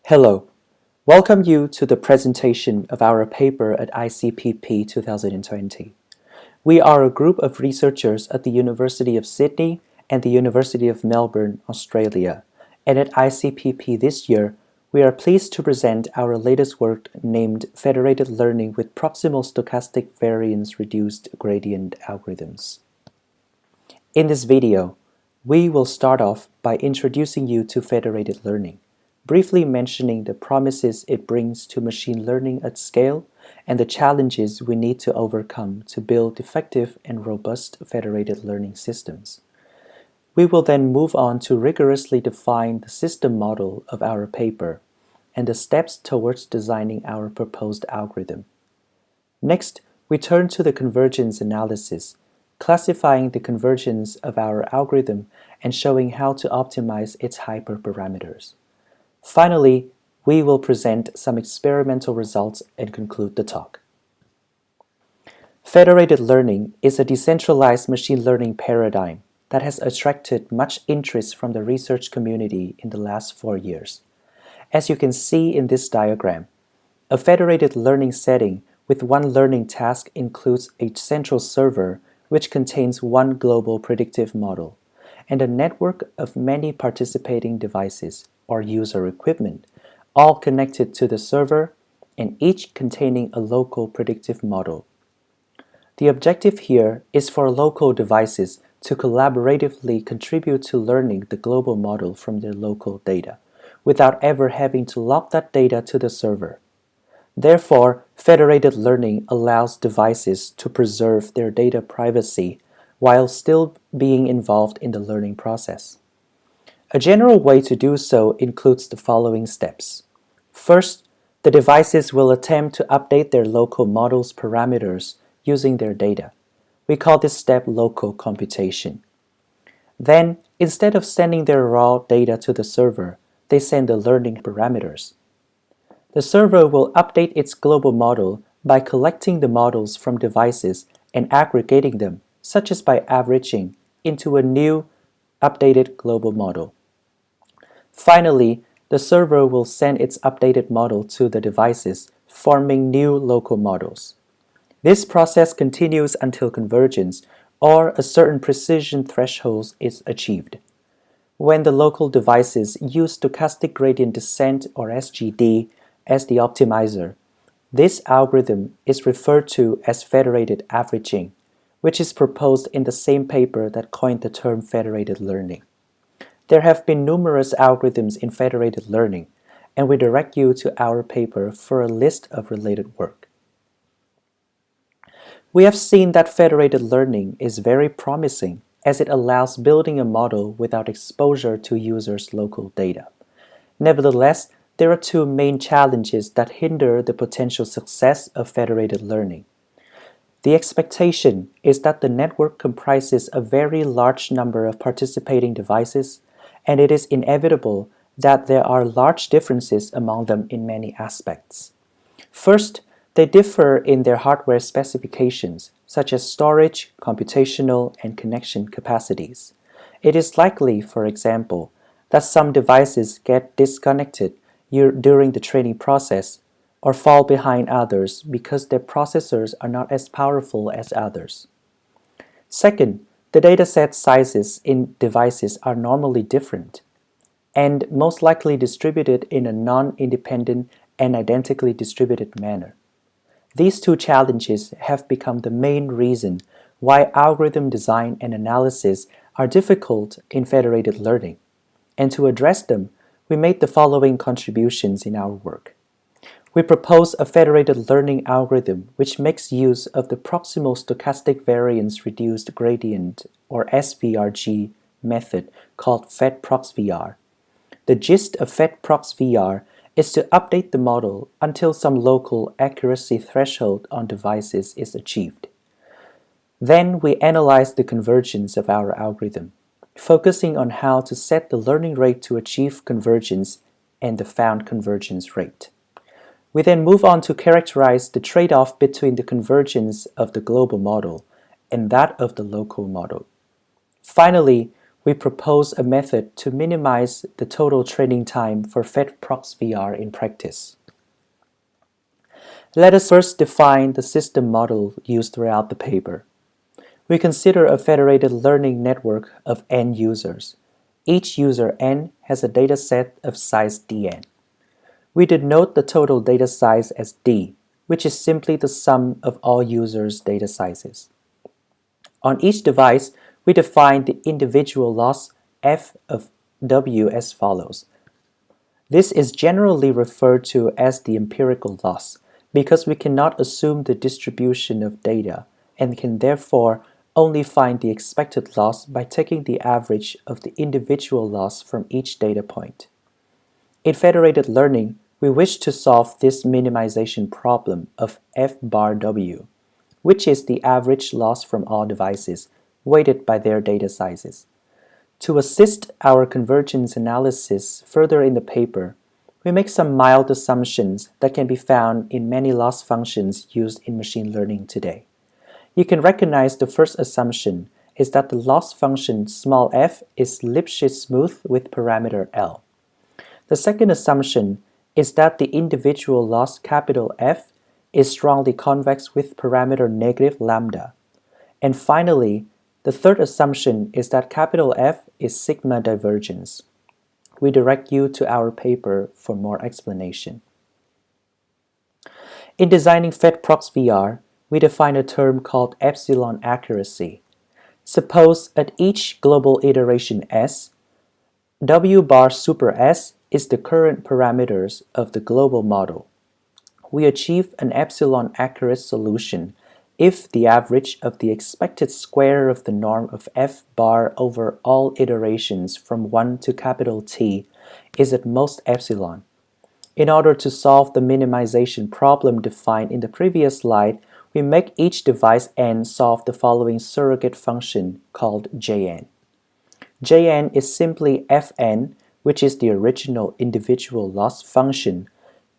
Hello, welcome you to the presentation of our paper at ICPP 2020. We are a group of researchers at the University of Sydney and the University of Melbourne, Australia, and at ICPP this year, we are pleased to present our latest work named Federated Learning with Proximal Stochastic Variance Reduced Gradient Algorithms. In this video, we will start off by introducing you to federated learning, briefly mentioning the promises it brings to machine learning at scale and the challenges we need to overcome to build effective and robust federated learning systems. We will then move on to rigorously define the system model of our paper and the steps towards designing our proposed algorithm. Next, we turn to the convergence analysis, classifying the convergence of our algorithm and showing how to optimize its hyperparameters. Finally, we will present some experimental results and conclude the talk. Federated learning is a decentralized machine learning paradigm that has attracted much interest from the research community in the last 4 years. As you can see in this diagram, a federated learning setting with one learning task includes a central server which contains one global predictive model, and a network of many participating devices or user equipment, all connected to the server and each containing a local predictive model. The objective here is for local devices to collaboratively contribute to learning the global model from their local data, without ever having to log that data to the server. Therefore, federated learning allows devices to preserve their data privacy while still being involved in the learning process. A general way to do so includes the following steps. First, the devices will attempt to update their local model's parameters using their data. We call this step local computation. Then, instead of sending their raw data to the server, they send the learning parameters. The server will update its global model by collecting the models from devices and aggregating them, such as by averaging, into a new, updated global model. Finally, the server will send its updated model to the devices, forming new local models. This process continues until convergence, or a certain precision threshold is achieved. When the local devices use stochastic gradient descent, or SGD, as the optimizer, this algorithm is referred to as federated averaging, which is proposed in the same paper that coined the term federated learning. There have been numerous algorithms in federated learning, and we direct you to our paper for a list of related work. We have seen that federated learning is very promising as it allows building a model without exposure to users' local data. Nevertheless, there are two main challenges that hinder the potential success of federated learning. The expectation is that the network comprises a very large number of participating devices, and it is inevitable that there are large differences among them in many aspects. First, they differ in their hardware specifications, such as storage, computational, and connection capacities. It is likely, for example, that some devices get disconnected during the training process or fall behind others because their processors are not as powerful as others. Second, the dataset sizes in devices are normally different and most likely distributed in a non-independent and identically distributed manner. These two challenges have become the main reason why algorithm design and analysis are difficult in federated learning, and to address them, we made the following contributions in our work. We propose a federated learning algorithm which makes use of the Proximal Stochastic Variance Reduced Gradient, or SVRG, method called FedProxVR. The gist of FedProxVR is to update the model until some local accuracy threshold on devices is achieved. Then we analyze the convergence of our algorithm, focusing on how to set the learning rate to achieve convergence and the found convergence rate. We then move on to characterize the trade-off between the convergence of the global model and that of the local model. Finally, we propose a method to minimize the total training time for FedProxVR in practice. Let us first define the system model used throughout the paper. We consider a federated learning network of n users. Each user n has a dataset of size dn. We denote the total data size as d, which is simply the sum of all users' data sizes. On each device, we define the individual loss f of w as follows. This is generally referred to as the empirical loss because we cannot assume the distribution of data and can therefore only find the expected loss by taking the average of the individual loss from each data point. In federated learning, we wish to solve this minimization problem of f bar w, which is the average loss from all devices, weighted by their data sizes. To assist our convergence analysis further in the paper, we make some mild assumptions that can be found in many loss functions used in machine learning today. You can recognize the first assumption is that the loss function small f is Lipschitz smooth with parameter L. The second assumption is that the individual loss capital F is strongly convex with parameter negative lambda. And finally, the third assumption is that capital F is sigma divergence. We direct you to our paper for more explanation. In designing FedProxVR, we define a term called epsilon accuracy. Suppose at each global iteration S, W bar super S is the current parameters of the global model. We achieve an epsilon accurate solution if the average of the expected square of the norm of f bar over all iterations from 1 to capital T is at most epsilon. In order to solve the minimization problem defined in the previous slide, we make each device n solve the following surrogate function called Jn. Jn is simply Fn, which is the original individual loss function,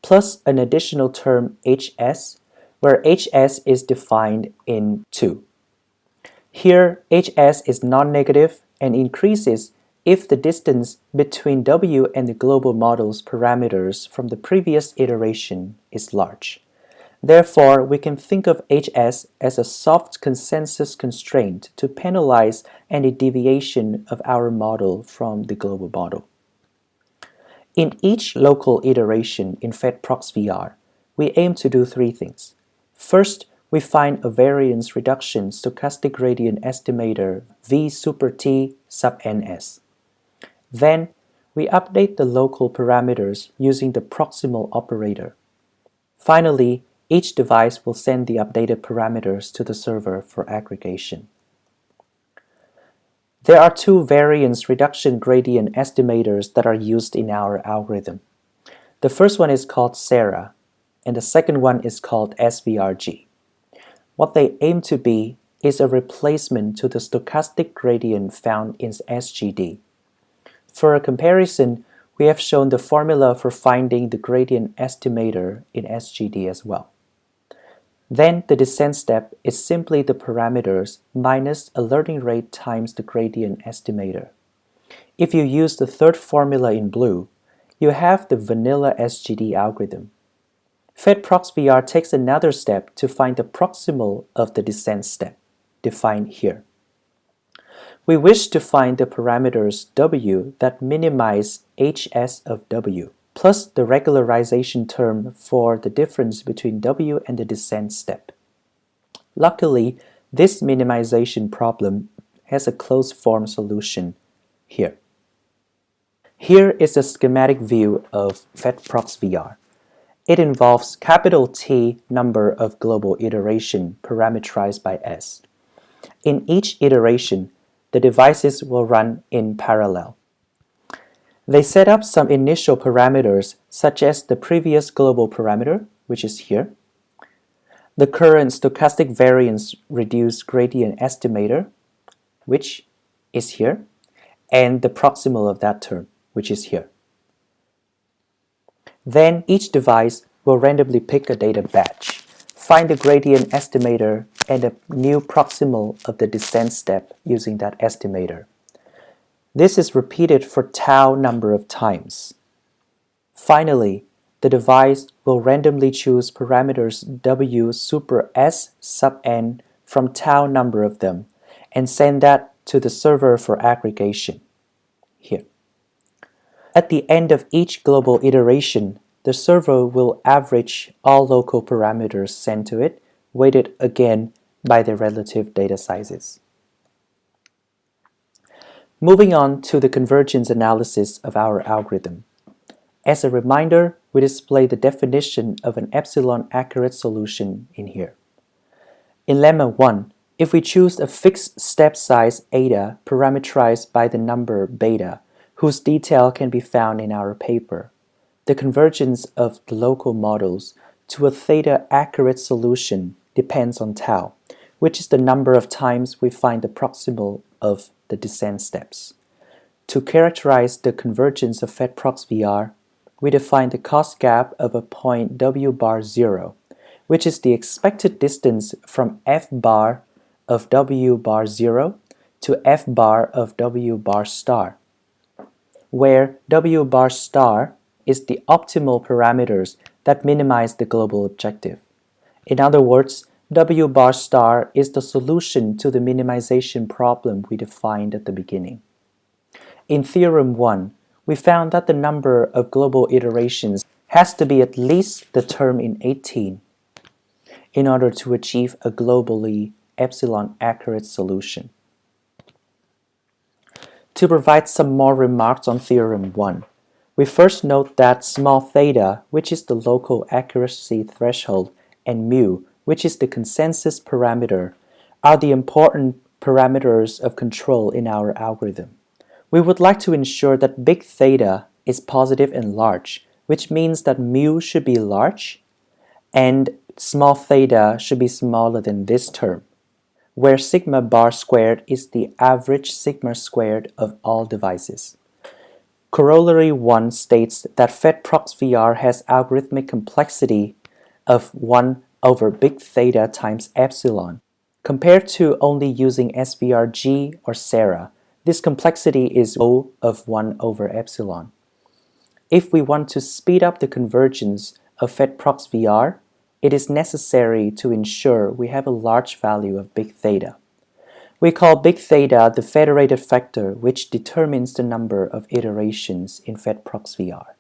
plus an additional term Hs, where Hs is defined in 2. Here, Hs is non-negative and increases if the distance between W and the global model's parameters from the previous iteration is large. Therefore, we can think of Hs as a soft consensus constraint to penalize any deviation of our model from the global model. In each local iteration in FedProxVR, we aim to do three things. First, we find a variance reduction stochastic gradient estimator V super T sub ns. Then, we update the local parameters using the proximal operator. Finally, each device will send the updated parameters to the server for aggregation. There are two variance reduction gradient estimators that are used in our algorithm. The first one is called SARA, and the second one is called SVRG. What they aim to be is a replacement to the stochastic gradient found in SGD. For a comparison, we have shown the formula for finding the gradient estimator in SGD as well. Then the descent step is simply the parameters minus a learning rate times the gradient estimator. If you use the third formula in blue, you have the vanilla SGD algorithm. FedProxVR takes another step to find the proximal of the descent step, defined here. We wish to find the parameters W that minimize Hs of W, plus the regularization term for the difference between W and the descent step. Luckily, this minimization problem has a closed form solution here. Here is a schematic view of FedProxVR. It involves capital T number of global iteration parameterized by S. In each iteration, the devices will run in parallel. They set up some initial parameters such as the previous global parameter, which is here, the current stochastic variance reduced gradient estimator, which is here, and the proximal of that term, which is here. Then each device will randomly pick a data batch, find the gradient estimator and a new proximal of the descent step using that estimator. This is repeated for tau number of times. Finally, the device will randomly choose parameters W super S sub n from tau number of them and send that to the server for aggregation. Here. At the end of each global iteration, the server will average all local parameters sent to it, weighted again by their relative data sizes. Moving on to the convergence analysis of our algorithm. As a reminder, we display the definition of an epsilon accurate solution in here. In lemma 1, if we choose a fixed step size eta parameterized by the number beta, whose detail can be found in our paper, the convergence of the local models to a theta accurate solution depends on tau, which is the number of times we find the proximal of the descent steps. To characterize the convergence of FedProx-VR, we define the cost gap of a point W bar 0, which is the expected distance from F bar of W bar 0 to F bar of W bar star, where W bar star is the optimal parameters that minimize the global objective. In other words, W bar star is the solution to the minimization problem we defined at the beginning. In Theorem 1, we found that the number of global iterations has to be at least the term in 18 in order to achieve a globally epsilon accurate solution. To provide some more remarks on Theorem 1, we first note that small theta, which is the local accuracy threshold, and mu, which is the consensus parameter, are the important parameters of control in our algorithm. We would like to ensure that big theta is positive and large, which means that mu should be large and small theta should be smaller than this term, where sigma bar squared is the average sigma squared of all devices. Corollary 1 states that FedProx-VR has algorithmic complexity of 1 over big theta times epsilon. Compared to only using SVRG or SARA, this complexity is O of 1 over epsilon. If we want to speed up the convergence of FedProx-VR, it is necessary to ensure we have a large value of big theta. We call big theta the federated factor which determines the number of iterations in FedProx-VR.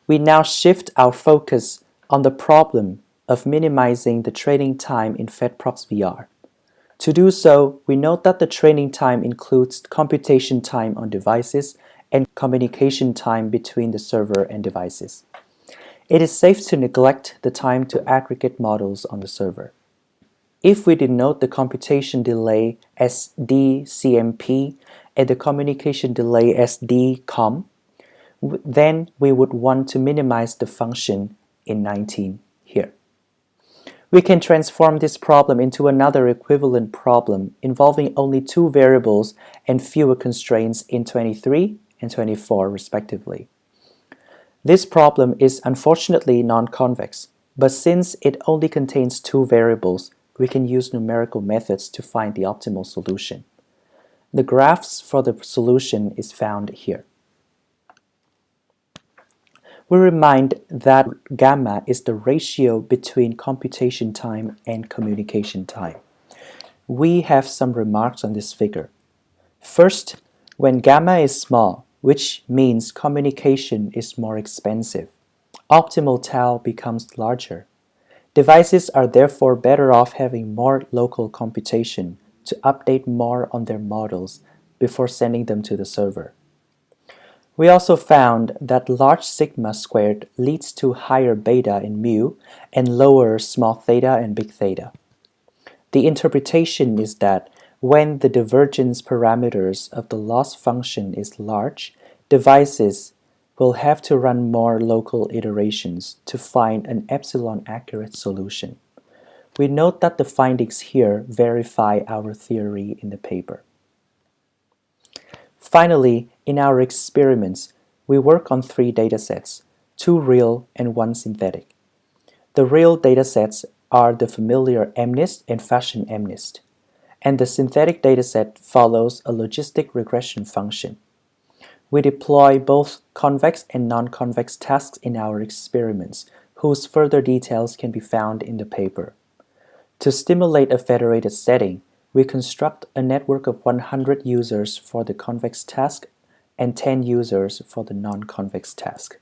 We now shift our focus on the problem of minimizing the training time in FedProx-VR. To do so, we note that the training time includes computation time on devices and communication time between the server and devices. It is safe to neglect the time to aggregate models on the server. If we denote the computation delay as dCMP and the communication delay as dCom, then we would want to minimize the function in 19 here. We can transform this problem into another equivalent problem involving only 2 variables and fewer constraints in 23 and 24 respectively. This problem is unfortunately non-convex, but since it only contains 2 variables, we can use numerical methods to find the optimal solution. The graphs for the solution is found here. We remind that gamma is the ratio between computation time and communication time. We have some remarks on this figure. First, when gamma is small, which means communication is more expensive, optimal tau becomes larger. Devices are therefore better off having more local computation to update more on their models before sending them to the server. We also found that large sigma squared leads to higher beta and mu and lower small theta and big theta. The interpretation is that when the divergence parameters of the loss function is large, devices will have to run more local iterations to find an epsilon accurate solution. We note that the findings here verify our theory in the paper. Finally, in our experiments, we work on 3 datasets, 2 real and 1 synthetic. The real datasets are the familiar MNIST and fashion MNIST. and the synthetic dataset follows a logistic regression function. We deploy both convex and non-convex tasks in our experiments, whose further details can be found in the paper. To stimulate a federated setting, we construct a network of 100 users for the convex task and 10 users for the non-convex task.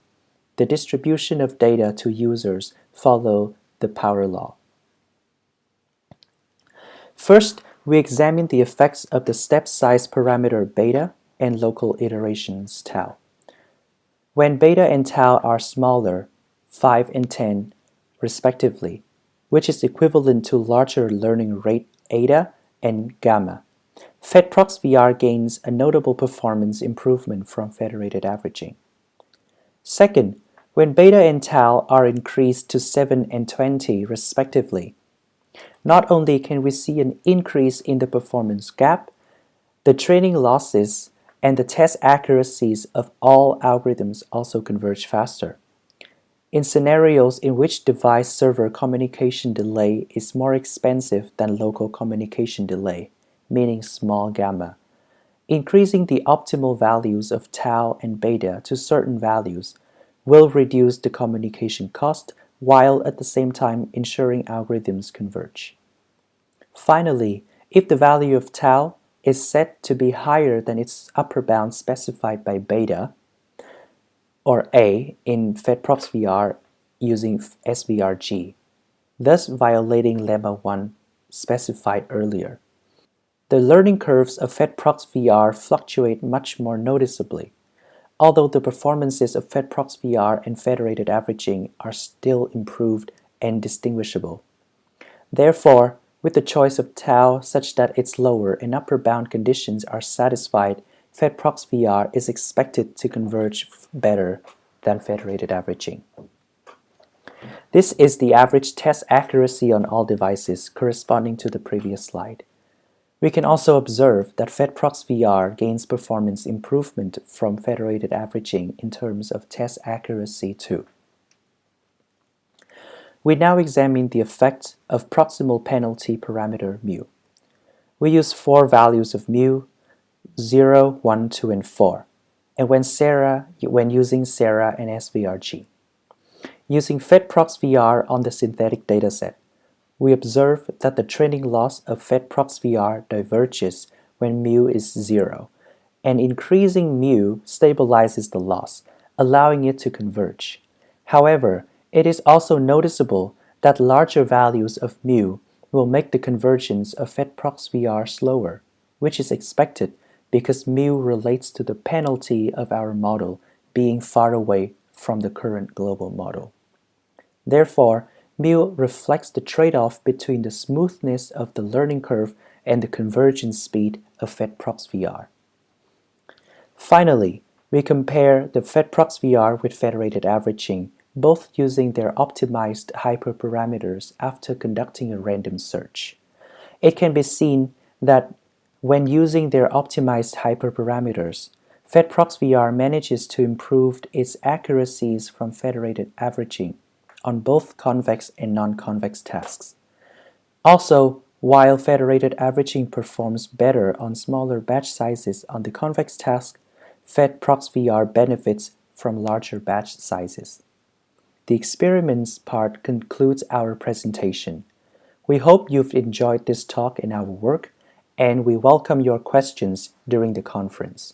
The distribution of data to users follow the power law. First, we examine the effects of the step size parameter beta and local iterations tau. When beta and tau are smaller, 5 and 10 respectively, which is equivalent to larger learning rate eta and gamma, FedProxVR gains a notable performance improvement from federated averaging. Second, when beta and tau are increased to 7 and 20 respectively, not only can we see an increase in the performance gap, the training losses and the test accuracies of all algorithms also converge faster. In scenarios in which device-server communication delay is more expensive than local communication delay, meaning small gamma, increasing the optimal values of tau and beta to certain values will reduce the communication cost while at the same time ensuring algorithms converge. Finally, if the value of tau is set to be higher than its upper bound specified by beta, or A in FedProxVR using SVRG, thus violating lemma 1 specified earlier. The learning curves of FedProxVR fluctuate much more noticeably, although the performances of FedProxVR and federated averaging are still improved and distinguishable. Therefore, with the choice of tau such that its lower and upper bound conditions are satisfied, FedProxVR is expected to converge better than federated averaging. This is the average test accuracy on all devices corresponding to the previous slide. We can also observe that FedProxVR gains performance improvement from federated averaging in terms of test accuracy too. We now examine the effect of proximal penalty parameter mu. We use 4 values of mu, 0, 1, 2, and 4, and when using Sera and SVRG. Using FedProxVR on the synthetic dataset, we observe that the training loss of FedProxVR diverges when mu is 0, and increasing mu stabilizes the loss, allowing it to converge. However, it is also noticeable that larger values of mu will make the convergence of FedProxVR slower, which is expected because mu relates to the penalty of our model being far away from the current global model. Therefore, mu reflects the trade-off between the smoothness of the learning curve and the convergence speed of FedProxVR. Finally, we compare the FedProxVR with federated averaging, both using their optimized hyperparameters after conducting a random search. It can be seen that when using their optimized hyperparameters, FedProxVR manages to improve its accuracies from federated averaging on both convex and non-convex tasks. Also, while federated averaging performs better on smaller batch sizes on the convex task, FedProxVR benefits from larger batch sizes. The experiments part concludes our presentation. We hope you've enjoyed this talk and our work, and we welcome your questions during the conference.